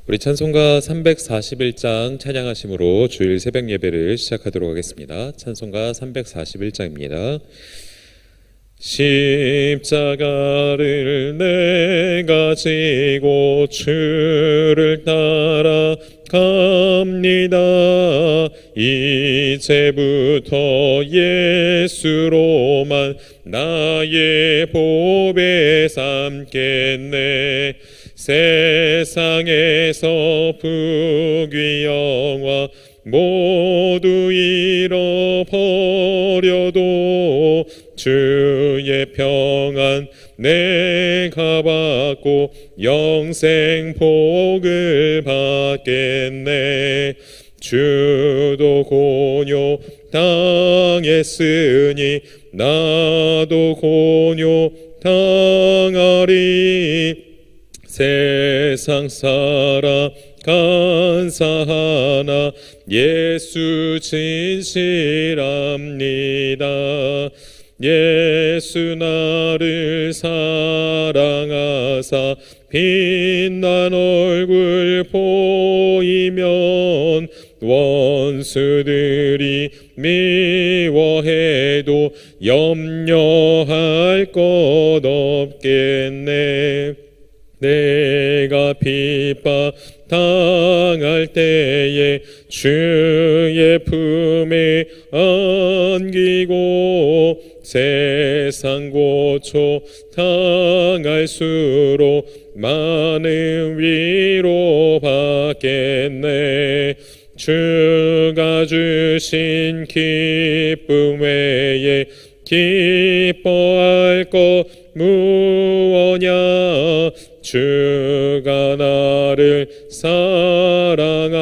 우리 찬송가 341장 찬양하심으로 주일 새벽 예배를 시작하도록 하겠습니다. 찬송가 341장입니다. 십자가를 내가 지고 주를 따라 갑니다. 이제부터 예수로만 나의 보배 삼겠네. 세상에서 부귀 영화 모두 잃어버려도 주의 평안 내가 받고 영생 복을 받겠네. 주도 곤욕 당했으니 나도 곤욕 당하리. 세상 살아 간사하나 예수 진실합니다. 예수 나를 사랑하사 빛난 얼굴 보이면 원수들이 미워해도 염려할 것 없겠네. 내가 핍박 당할 때에 주의 품에 안기고 세상 고초 당할수록 많은 위로 받겠네. 주가 주신 기쁨 외에 기뻐할 것 무엇냐. 주가 나를 사랑하니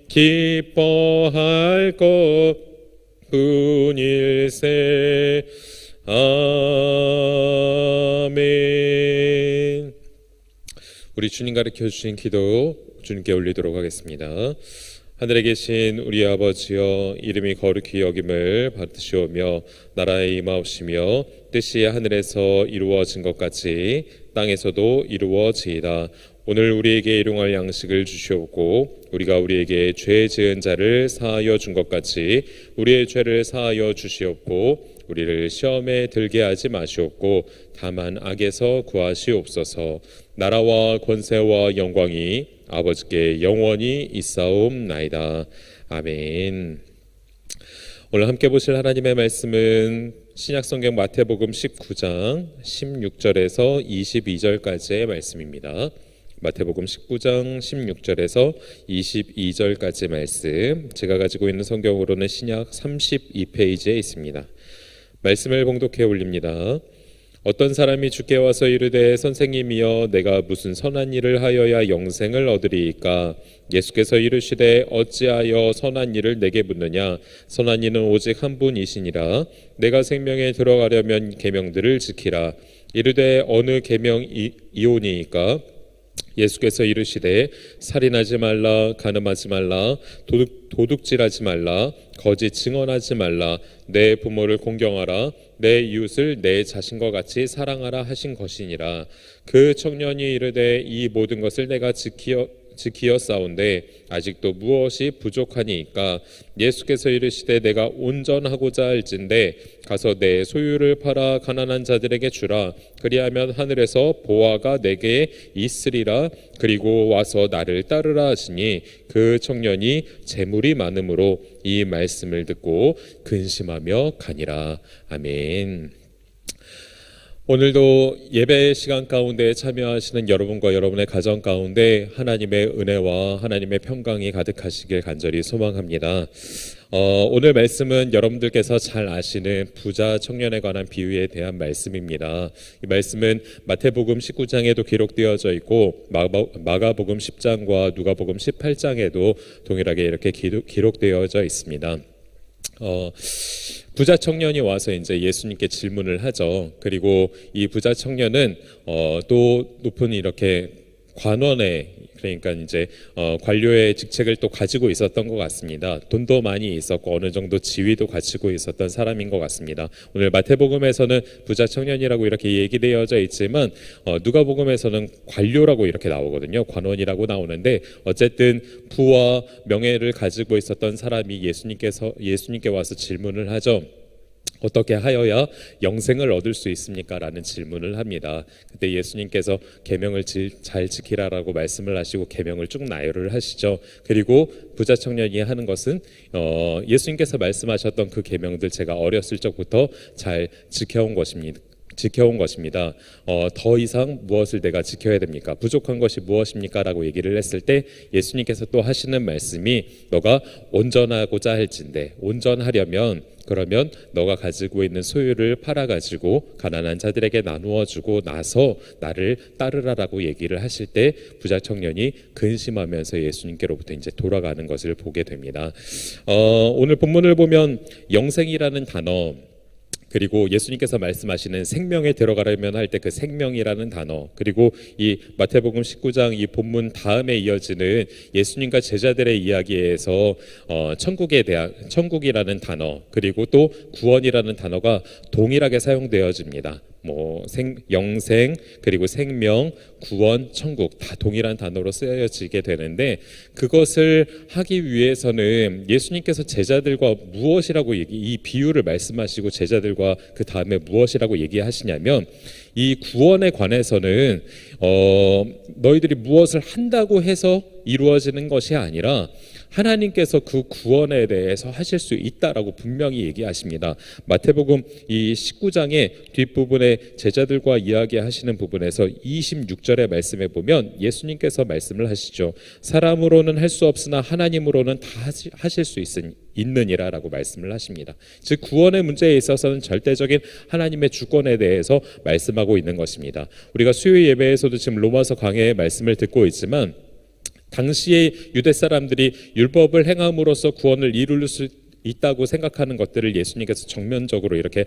기뻐할 것 뿐일세. 아멘. 우리 주님 가르쳐 주신 기도 주님께 올리도록 하겠습니다. 하늘에 계신 우리 아버지여, 이름이 거룩히 여김을 받으시오며 나라에 임하옵시며 뜻이 하늘에서 이루어진 것 같이 땅에서도 이루어지이다. 오늘 우리에게 일용할 양식을 주시옵고 우리가 우리에게 죄 지은 자를 사하여 준 것 같이 우리의 죄를 사하여 주시옵고 우리를 시험에 들게 하지 마시옵고 다만 악에서 구하시옵소서. 나라와 권세와 영광이 아버지께 영원히 있사옵나이다. 아멘. 오늘 함께 보실 하나님의 말씀은 신약성경 마태복음 19장 16절에서 22절까지의 말씀입니다. 마태복음 19장 16절에서 22절까지 말씀, 제가 가지고 있는 성경으로는 신약 32페이지에 있습니다. 말씀을 봉독해 올립니다. 어떤 사람이 주께 와서 이르되 선생님이여 내가 무슨 선한 일을 하여야 영생을 얻으리이까? 예수께서 이르시되 어찌하여 선한 일을 내게 묻느냐? 선한 이는 오직 한 분이시니라. 내가 생명에 들어가려면 계명들을 지키라. 이르되 어느 계명이오니이까? 예수께서 이르시되 살인하지 말라, 간음하지 말라, 도둑질하지 말라, 거짓 증언하지 말라, 내 부모를 공경하라, 내 이웃을 내 자신과 같이 사랑하라 하신 것이니라. 그 청년이 이르되 이 모든 것을 내가 지키었사온데 아직도 무엇이 부족하니이까? 예수께서 이르시되 내가 온전하고자 할진대 가서 내 소유를 팔아 가난한 자들에게 주라. 그리하면 하늘에서 보화가 내게 있으리라. 그리고 와서 나를 따르라 하시니 그 청년이 재물이 많음으로 이 말씀을 듣고 근심하며 가니라. 아멘. 오늘도 예배 시간 가운데 참여하시는 여러분과 여러분의 가정 가운데 하나님의 은혜와 하나님의 평강이 가득하시길 간절히 소망합니다. 오늘 말씀은 여러분들께서 잘 아시는 부자 청년에 관한 비유에 대한 말씀입니다. 이 말씀은 마태복음 19장에도 기록되어져 있고 마가복음 10장과 누가복음 18장에도 동일하게 이렇게 기록되어져 있습니다. 부자 청년이 와서 이제 예수님께 질문을 하죠. 그리고 이 부자 청년은 또 높은 이렇게 관원의 그러니까 이제 관료의 직책을 또 가지고 있었던 것 같습니다. 돈도 많이 있었고 어느 정도 지위도 가지고 있었던 사람인 것 같습니다. 오늘 마태복음에서는 부자 청년이라고 이렇게 얘기되어져 있지만 누가복음에서는 관료라고 이렇게 나오거든요. 관원이라고 나오는데 어쨌든 부와 명예를 가지고 있었던 사람이 예수님께 와서 질문을 하죠. 어떻게 하여야 영생을 얻을 수 있습니까? 라는 질문을 합니다. 그때 예수님께서 계명을 잘 지키라라고 말씀을 하시고 계명을 쭉 나열을 하시죠. 그리고 부자 청년이 하는 것은 예수님께서 말씀하셨던 그 계명들 제가 어렸을 적부터 잘 지켜온 것입니다. 더 이상 무엇을 내가 지켜야 됩니까? 부족한 것이 무엇입니까? 라고 얘기를 했을 때 예수님께서 또 하시는 말씀이 너가 온전하고자 할진대 온전하려면 그러면 너가 가지고 있는 소유를 팔아가지고 가난한 자들에게 나누어 주고 나서 나를 따르라라고 얘기를 하실 때 부자 청년이 근심하면서 예수님께로부터 이제 돌아가는 것을 보게 됩니다. 오늘 본문을 보면 영생이라는 단어 그리고 예수님께서 말씀하시는 생명에 들어가려면 할 때 그 생명이라는 단어 그리고 이 마태복음 19장 이 본문 다음에 이어지는 예수님과 제자들의 이야기에서 천국이라는 단어 그리고 또 구원이라는 단어가 동일하게 사용되어집니다. 영생 그리고 생명, 구원, 천국 다 동일한 단어로 쓰여지게 되는데 그것을 하기 위해서는 예수님께서 제자들과 무엇이라고 이 비유를 말씀하시고 제자들과 그 다음에 무엇이라고 얘기하시냐면 이 구원에 관해서는 너희들이 무엇을 한다고 해서 이루어지는 것이 아니라 하나님께서 그 구원에 대해서 하실 수 있다라고 분명히 얘기하십니다. 마태복음 이 19장의 뒷부분에 제자들과 이야기하시는 부분에서 26절의 말씀에 보면 예수님께서 말씀을 하시죠. 사람으로는 할 수 없으나 하나님으로는 다 하실 수 있느니라 라고 말씀을 하십니다. 즉 구원의 문제에 있어서는 절대적인 하나님의 주권에 대해서 말씀하고 있는 것입니다. 우리가 수요 예배에서도 지금 로마서 강해의 말씀을 듣고 있지만 당시의 유대 사람들이 율법을 행함으로써 구원을 이룰 수 있다고 생각하는 것들을 예수님께서 정면적으로 이렇게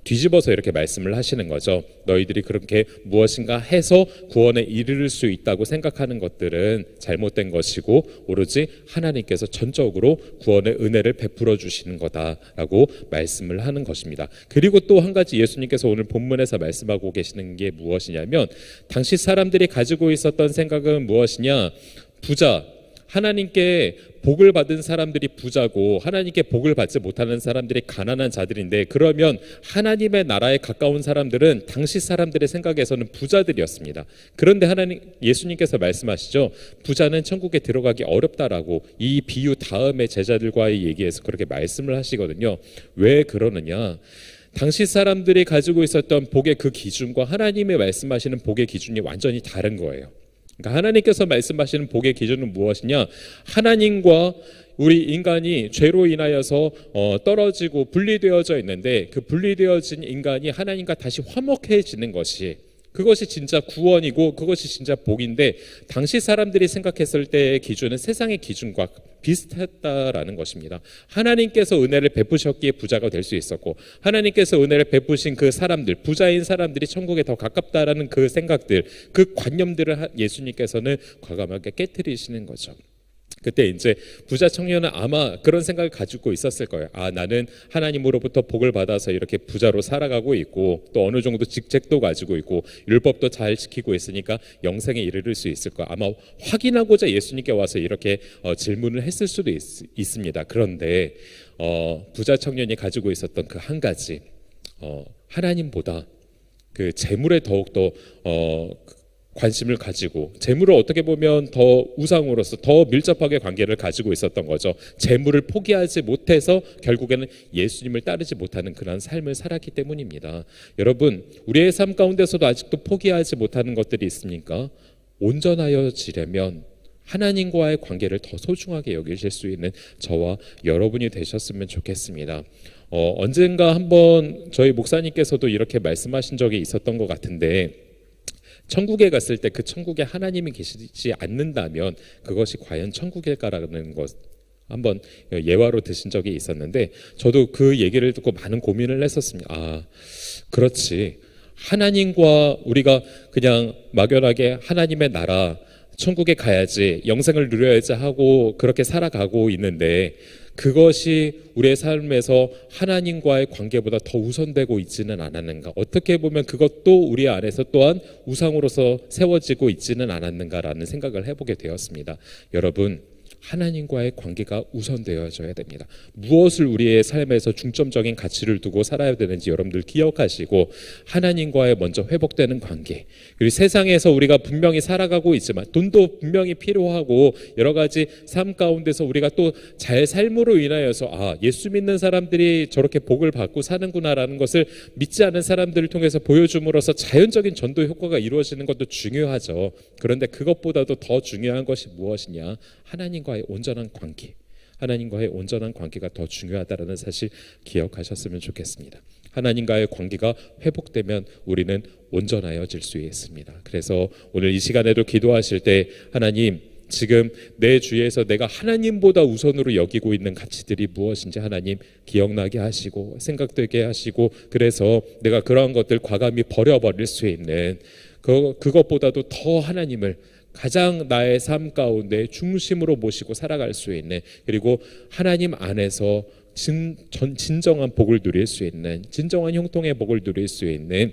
뒤집어서 이렇게 말씀을 하시는 거죠. 너희들이 그렇게 무엇인가 해서 구원에 이르를 수 있다고 생각하는 것들은 잘못된 것이고 오로지 하나님께서 전적으로 구원의 은혜를 베풀어 주시는 거다라고 말씀을 하는 것입니다. 그리고 또 한 가지 예수님께서 오늘 본문에서 말씀하고 계시는 게 무엇이냐면 당시 사람들이 가지고 있었던 생각은 무엇이냐? 부자, 하나님께 복을 받은 사람들이 부자고 하나님께 복을 받지 못하는 사람들이 가난한 자들인데 그러면 하나님의 나라에 가까운 사람들은 당시 사람들의 생각에서는 부자들이었습니다. 그런데 예수님께서 말씀하시죠. 부자는 천국에 들어가기 어렵다라고 이 비유 다음에 제자들과의 얘기에서 그렇게 말씀을 하시거든요. 왜 그러느냐? 당시 사람들이 가지고 있었던 복의 그 기준과 하나님의 말씀하시는 복의 기준이 완전히 다른 거예요. 그러니까 하나님께서 말씀하시는 복의 기준은 무엇이냐? 하나님과 우리 인간이 죄로 인하여서 떨어지고 분리되어져 있는데 그 분리되어진 인간이 하나님과 다시 화목해지는 것이 그것이 진짜 구원이고 그것이 진짜 복인데 당시 사람들이 생각했을 때의 기준은 세상의 기준과 비슷했다라는 것입니다. 하나님께서 은혜를 베푸셨기에 부자가 될 수 있었고 하나님께서 은혜를 베푸신 그 사람들, 부자인 사람들이 천국에 더 가깝다라는 그 생각들, 그 관념들을 예수님께서는 과감하게 깨트리시는 거죠. 그때 이제 부자 청년은 아마 그런 생각을 가지고 있었을 거예요. 나는 하나님으로부터 복을 받아서 이렇게 부자로 살아가고 있고 또 어느 정도 직책도 가지고 있고 율법도 잘 지키고 있으니까 영생에 이르를 수 있을 거야. 아마 확인하고자 예수님께 와서 이렇게 질문을 했을 수도 있습니다. 그런데 부자 청년이 가지고 있었던 그 한 가지 하나님보다 그 재물에 더욱더 관심을 가지고 재물을 어떻게 보면 더 우상으로서 더 밀접하게 관계를 가지고 있었던 거죠. 재물을 포기하지 못해서 결국에는 예수님을 따르지 못하는 그런 삶을 살았기 때문입니다. 여러분, 우리의 삶 가운데서도 아직도 포기하지 못하는 것들이 있습니까? 온전하여지려면 하나님과의 관계를 더 소중하게 여기실 수 있는 저와 여러분이 되셨으면 좋겠습니다. 언젠가 한번 저희 목사님께서도 이렇게 말씀하신 적이 있었던 것 같은데 천국에 갔을 때 그 천국에 하나님이 계시지 않는다면 그것이 과연 천국일까라는 것 한번 예화로 드신 적이 있었는데 저도 그 얘기를 듣고 많은 고민을 했었습니다. 그렇지. 하나님과 우리가 그냥 막연하게 하나님의 나라, 천국에 가야지, 영생을 누려야지 하고 그렇게 살아가고 있는데 그것이 우리의 삶에서 하나님과의 관계보다 더 우선되고 있지는 않았는가? 어떻게 보면 그것도 우리 안에서 또한 우상으로서 세워지고 있지는 않았는가라는 생각을 해보게 되었습니다. 여러분, 하나님과의 관계가 우선되어져야 됩니다. 무엇을 우리의 삶에서 중점적인 가치를 두고 살아야 되는지 여러분들 기억하시고 하나님과의 먼저 회복되는 관계, 그리고 세상에서 우리가 분명히 살아가고 있지만 돈도 분명히 필요하고 여러 가지 삶 가운데서 우리가 또 잘 삶으로 인하여서 예수 믿는 사람들이 저렇게 복을 받고 사는구나라는 것을 믿지 않은 사람들을 통해서 보여줌으로써 자연적인 전도 효과가 이루어지는 것도 중요하죠. 그런데 그것보다도 더 중요한 것이 무엇이냐? 하나님과의 온전한 관계, 하나님과의 온전한 관계가 더 중요하다는 사실 기억하셨으면 좋겠습니다. 하나님과의 관계가 회복되면 우리는 온전하여질 수 있습니다. 그래서 오늘 이 시간에도 기도하실 때 하나님, 지금 내 주위에서 내가 하나님보다 우선으로 여기고 있는 가치들이 무엇인지 하나님 기억나게 하시고 생각되게 하시고, 그래서 내가 그러한 것들 과감히 버려버릴 수 있는 그것보다도 더 하나님을 가장 나의 삶 가운데 중심으로 모시고 살아갈 수 있는, 그리고 하나님 안에서 진정한 복을 누릴 수 있는, 진정한 형통의 복을 누릴 수 있는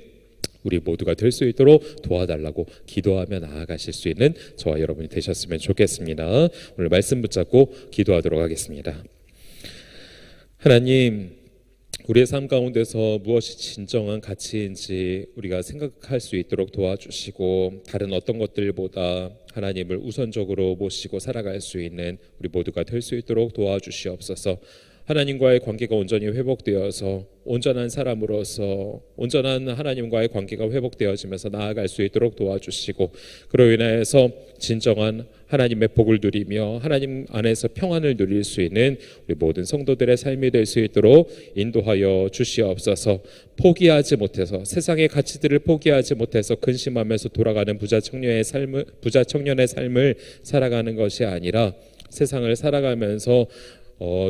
우리 모두가 될 수 있도록 도와달라고 기도하며 나아가실 수 있는 저와 여러분이 되셨으면 좋겠습니다. 오늘 말씀 붙잡고 기도하도록 하겠습니다. 하나님, 우리의 삶 가운데서 무엇이 진정한 가치인지 우리가 생각할 수 있도록 도와주시고, 다른 어떤 것들보다 하나님을 우선적으로 모시고 살아갈 수 있는 우리 모두가 될 수 있도록 도와주시옵소서. 하나님과의 관계가 온전히 회복되어서 온전한 사람으로서 온전한 하나님과의 관계가 회복되어지면서 나아갈 수 있도록 도와주시고, 그로 인하여서 진정한 하나님의 복을 누리며 하나님 안에서 평안을 누릴 수 있는 우리 모든 성도들의 삶이 될 수 있도록 인도하여 주시옵소서. 포기하지 못해서, 세상의 가치들을 포기하지 못해서 근심하면서 돌아가는 부자 청년의 삶을 살아가는 것이 아니라, 세상을 살아가면서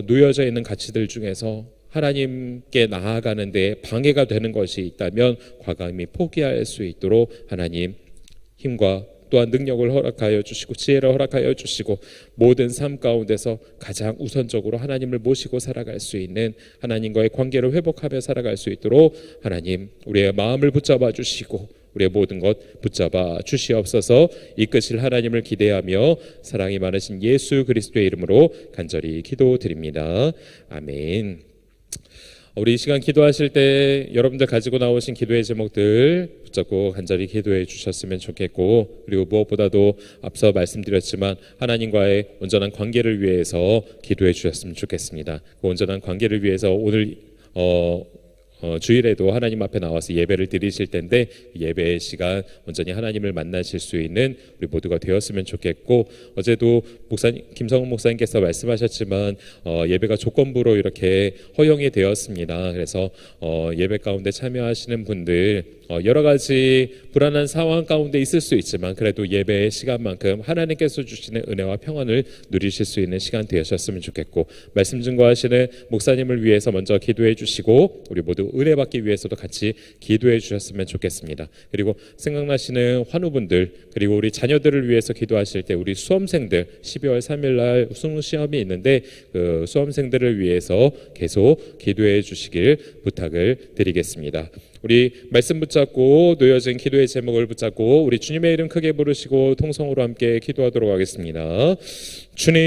놓여져 있는 가치들 중에서 하나님께 나아가는 데 방해가 되는 것이 있다면 과감히 포기할 수 있도록 하나님 힘과 또한 능력을 허락하여 주시고 지혜를 허락하여 주시고, 모든 삶 가운데서 가장 우선적으로 하나님을 모시고 살아갈 수 있는, 하나님과의 관계를 회복하며 살아갈 수 있도록 하나님 우리의 마음을 붙잡아 주시고 우리의 모든 것 붙잡아 주시옵소서. 이끄실 하나님을 기대하며 사랑이 많으신 예수 그리스도의 이름으로 간절히 기도드립니다. 아멘. 우리 이 시간 기도하실 때 여러분들 가지고 나오신 기도의 제목들 붙잡고 간절히 기도해 주셨으면 좋겠고, 그리고 무엇보다도 앞서 말씀드렸지만 하나님과의 온전한 관계를 위해서 기도해 주셨으면 좋겠습니다. 그 온전한 관계를 위해서 오늘 주일에도 하나님 앞에 나와서 예배를 드리실 텐데, 예배의 시간 온전히 하나님을 만나실 수 있는 우리 모두가 되었으면 좋겠고, 어제도 김성훈 목사님께서 말씀하셨지만 예배가 조건부로 이렇게 허용이 되었습니다. 그래서 예배 가운데 참여하시는 분들 여러 가지 불안한 상황 가운데 있을 수 있지만 그래도 예배의 시간만큼 하나님께서 주시는 은혜와 평안을 누리실 수 있는 시간 되셨으면 좋겠고, 말씀 증거하시는 목사님을 위해서 먼저 기도해 주시고 우리 모두 은혜 받기 위해서도 같이 기도해 주셨으면 좋겠습니다. 그리고 생각나시는 환우분들, 그리고 우리 자녀들을 위해서 기도하실 때 우리 수험생들 12월 3일 날 수능시험이 있는데 그 수험생들을 위해서 계속 기도해 주시길 부탁을 드리겠습니다. 우리 말씀 붙잡고 놓여진 기도의 제목을 붙잡고 우리 주님의 이름 크게 부르시고 통성으로 함께 기도하도록 하겠습니다. 주님,